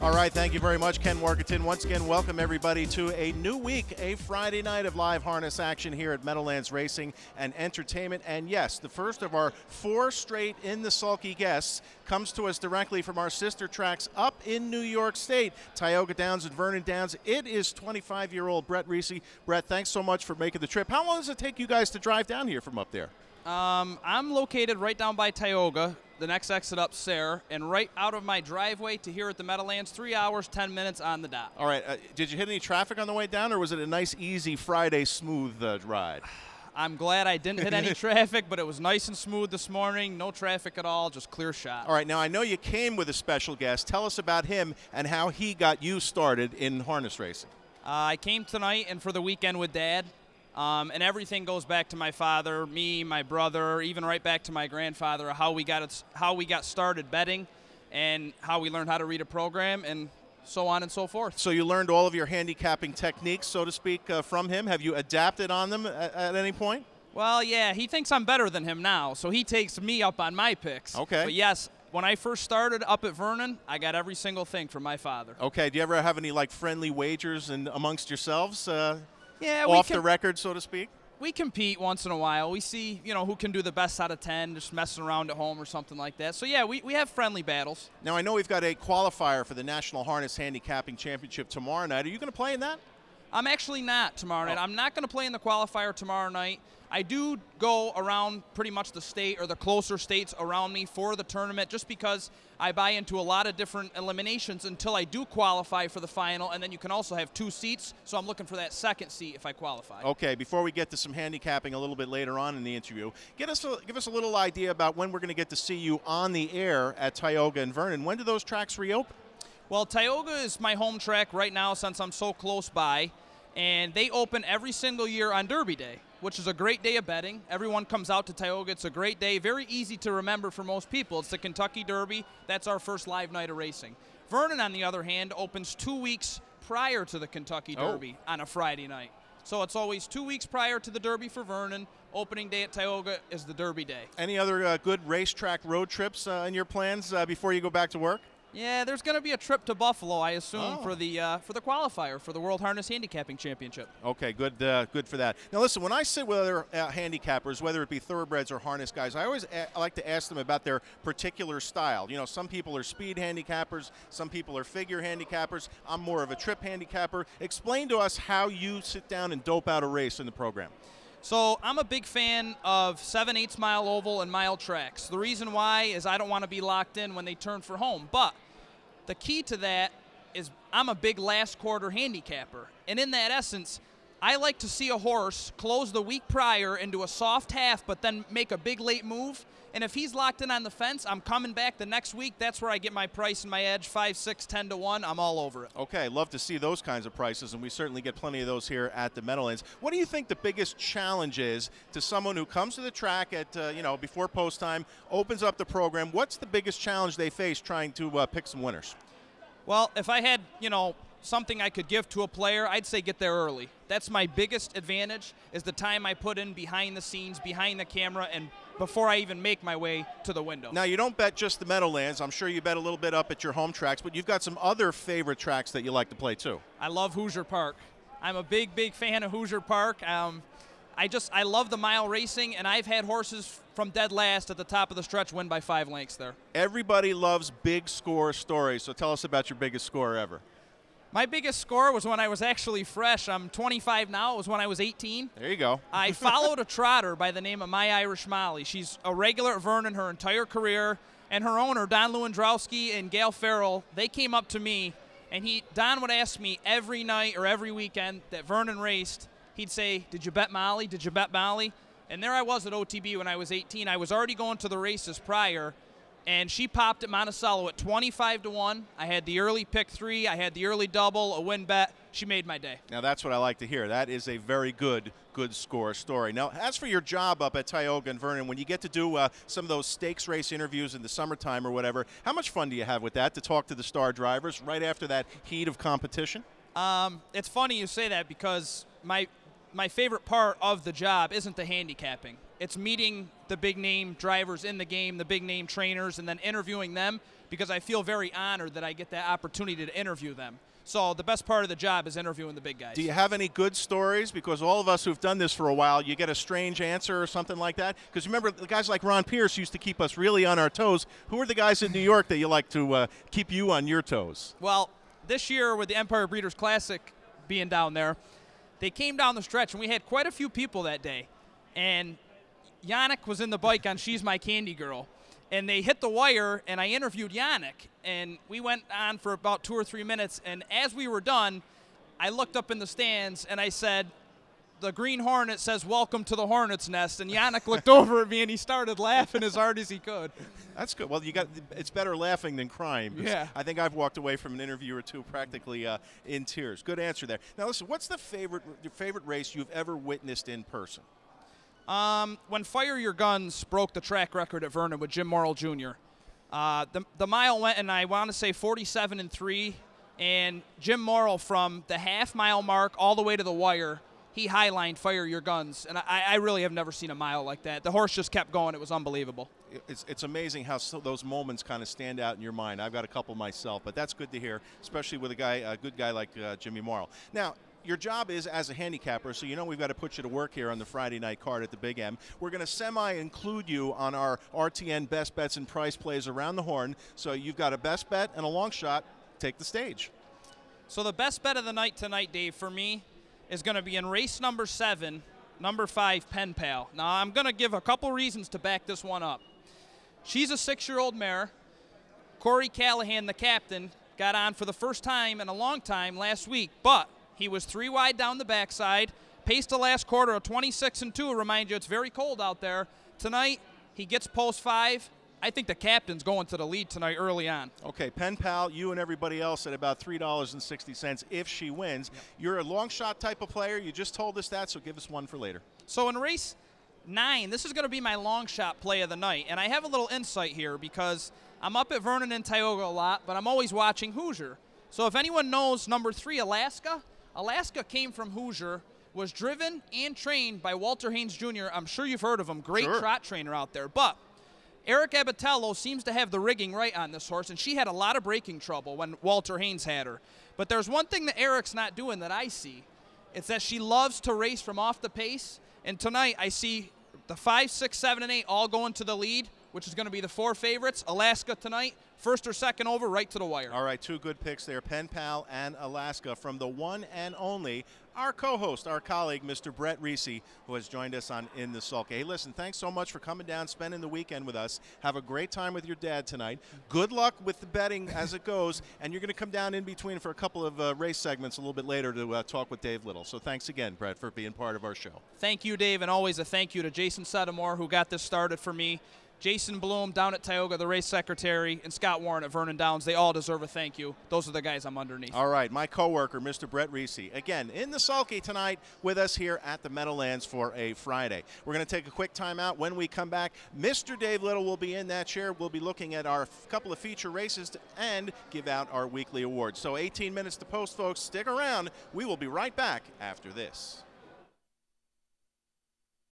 All right, thank you very much, Ken Workington. Once again, welcome everybody to a new week, a Friday night of live harness action here at Meadowlands Racing and Entertainment. And yes, the first of our 4 straight in the Sulky guests comes to us directly from our sister tracks up in New York State, Tioga Downs and Vernon Downs. It is 25-year-old Brett Risi. Brett, thanks so much for making the trip. How long does it take you guys to drive down here from up there? I'm located right down by Tioga, the next exit up Sayre, and right out of my driveway to here at the Meadowlands, 3 hours, 10 minutes on the dot. All right. Did you hit any traffic on the way down, or was it a nice, easy Friday smooth ride? I'm glad I didn't hit any traffic, but it was nice and smooth this morning. No traffic at all, just clear shot. All right. Now, I know you came with a special guest. Tell us about him and how he got you started in harness racing. I came tonight and for the weekend with Dad. And everything goes back to my father, me, my brother, even right back to my grandfather, how we got started betting and how we learned how to read a program and so on and so forth. So you learned all of your handicapping techniques, so to speak, from him. Have you adapted on them at any point? Well, yeah, he thinks I'm better than him now, so he takes me up on my picks. Okay. But yes, when I first started up at Vernon, I got every single thing from my father. Okay. Do you ever have any friendly wagers amongst yourselves? Yeah, off the record, so to speak? We compete once in a while. We see, who can do the best out of 10, just messing around at home or something like that. So, yeah, we have friendly battles. Now, I know we've got a qualifier for the National Harness Handicapping Championship tomorrow night. Are you going to play in that? I'm actually not tomorrow night. I'm not going to play in the qualifier tomorrow night. I do go around pretty much the state or the closer states around me for the tournament just because I buy into a lot of different eliminations until I do qualify for the final, and then you can also have 2 seats, so I'm looking for that second seat if I qualify. Okay, before we get to some handicapping a little bit later on in the interview, give us a little idea about when we're going to get to see you on the air at Tioga and Vernon. When do those tracks reopen? Well, Tioga is my home track right now since I'm so close by, and they open every single year on Derby Day, which is a great day of betting. Everyone comes out to Tioga. It's a great day, very easy to remember for most people. It's the Kentucky Derby. That's our first live night of racing. Vernon, on the other hand, opens 2 weeks prior to the Kentucky Derby on a Friday night. So it's always 2 weeks prior to the Derby for Vernon. Opening day at Tioga is the Derby day. Any other good racetrack road trips in your plans before you go back to work? Yeah, there's going to be a trip to Buffalo, I assume, for the qualifier for the World Harness Handicapping Championship. Okay, good for that. Now, listen, when I sit with other handicappers, whether it be thoroughbreds or harness guys, I always like to ask them about their particular style. Some people are speed handicappers, some people are figure handicappers. I'm more of a trip handicapper. Explain to us how you sit down and dope out a race in the program. So I'm a big fan of 7/8 mile oval and mile tracks. The reason why is I don't want to be locked in when they turn for home. But the key to that is I'm a big last quarter handicapper. And in that essence, I like to see a horse close the week prior into a soft half but then make a big late move. And if he's locked in on the fence, I'm coming back the next week. That's where I get my price and my edge, 5, 6, 10 to 1. I'm all over it. Okay, love to see those kinds of prices, and we certainly get plenty of those here at the Meadowlands. What do you think the biggest challenge is to someone who comes to the track at, before post time, opens up the program? What's the biggest challenge they face trying to pick some winners? Well, if I had, something I could give to a player, I'd say get there early. That's my biggest advantage is the time I put in behind the scenes, behind the camera, and before I even make my way to the window. Now, you don't bet just the Meadowlands. I'm sure you bet a little bit up at your home tracks, but you've got some other favorite tracks that you like to play too. I love Hoosier Park. I'm a big, big fan of Hoosier Park. I love the mile racing, and I've had horses from dead last at the top of the stretch win by 5 lengths there. Everybody loves big score stories, so tell us about your biggest score ever. My biggest score was when I was actually fresh. I'm 25 now. It was when I was 18. There you go. I followed a trotter by the name of My Irish Molly. She's a regular at Vernon her entire career, and her owner, Don Lewandowski and Gail Farrell, they came up to me, and Don would ask me every night or every weekend that Vernon raced, he'd say, "Did you bet Molly? Did you bet Molly?" And there I was at OTB when I was 18. I was already going to the races prior, and she popped at Monticello at 25 to 1. I had the early pick 3. I had the early double, a win bet. She made my day. Now, that's what I like to hear. That is a very good score story. Now, as for your job up at Tioga and Vernon, when you get to do some of those stakes race interviews in the summertime or whatever, how much fun do you have with that to talk to the star drivers right after that heat of competition? It's funny you say that because my my favorite part of the job isn't the handicapping. It's meeting the big-name drivers in the game, the big-name trainers, and then interviewing them, because I feel very honored that I get that opportunity to interview them. So the best part of the job is interviewing the big guys. Do you have any good stories? Because all of us who've done this for a while, you get a strange answer or something like that. Because remember, the guys like Ron Pierce used to keep us really on our toes. Who are the guys in New York that you like to keep you on your toes? Well, this year with the Empire Breeders' Classic being down there, they came down the stretch, and we had quite a few people that day. And Yannick was in the bike on She's My Candy Girl. And they hit the wire, and I interviewed Yannick. And we went on for about 2 or 3 minutes. And as we were done, I looked up in the stands, and I said, "The Green Hornet says, 'Welcome to the Hornet's Nest.'" And Yannick looked over at me, and he started laughing as hard as he could. That's good. Well, it's better laughing than crying. Yeah. I think I've walked away from an interview or two practically in tears. Good answer there. Now, listen, what's your favorite race you've ever witnessed in person? When Fire Your Guns broke the track record at Vernon with Jim Morrill Jr., the mile went, and I want to say 47-3, and Jim Morrill, from the half-mile mark all the way to the wire, he highlined Fire Your Guns, and I really have never seen a mile like that. The horse just kept going. It was unbelievable. It's amazing how those moments kind of stand out in your mind. I've got a couple myself, but that's good to hear, especially with a good guy like Jimmy Morrill. Now, your job is as a handicapper, so you know we've got to put you to work here on the Friday night card at the Big M. We're going to semi-include you on our RTN best bets and price plays around the horn, so you've got a best bet and a long shot. Take the stage. So the best bet of the night tonight, Dave, for me, is going to be in race number 7, number 5, Pen Pal. Now, I'm going to give a couple reasons to back this one up. She's a 6-year-old mare. Corey Callahan, the captain, got on for the first time in a long time last week, but he was 3 wide down the backside, paced the last quarter of 26-2. Remind you, it's very cold out there. Tonight, he gets post 5. I think the captain's going to the lead tonight early on. Okay, Pen Pal, you and everybody else at about $3.60 if she wins. Yep. You're a long shot type of player. You just told us that, so give us one for later. So in race 9, this is going to be my long shot play of the night. And I have a little insight here because I'm up at Vernon and Tioga a lot, but I'm always watching Hoosier. So if anyone knows number 3, Alaska came from Hoosier, was driven and trained by Walter Haynes Jr. I'm sure you've heard of him. Great trot trainer out there. But Eric Abatello seems to have the rigging right on this horse, and she had a lot of breaking trouble when Walter Haynes had her. But there's one thing that Eric's not doing that I see. It's that she loves to race from off the pace, and tonight I see the 5, 6, 7, and 8 all going to the lead, which is going to be the 4 favorites. Alaska tonight, first or second over, right to the wire. All right, 2 good picks there, Pen Pal and Alaska, from the one and only, our co-host, our colleague, Mr. Brett Risi, who has joined us on In the Sulky. Hey, listen, thanks so much for coming down, spending the weekend with us. Have a great time with your dad tonight. Good luck with the betting as it goes, and you're going to come down in between for a couple of race segments a little bit later to talk with Dave Little. So thanks again, Brett, for being part of our show. Thank you, Dave, and always a thank you to Jason Sedamore, who got this started for me. Jason Bloom down at Tioga, the race secretary, and Scott Warren at Vernon Downs. They all deserve a thank you. Those are the guys I'm underneath. All right, my coworker, Mr. Brett Risi, again, in the Sulky tonight with us here at the Meadowlands for a Friday. We're going to take a quick timeout. When we come back, Mr. Dave Little will be in that chair. We'll be looking at our couple of feature races and give out our weekly awards. So 18 minutes to post, folks. Stick around. We will be right back after this.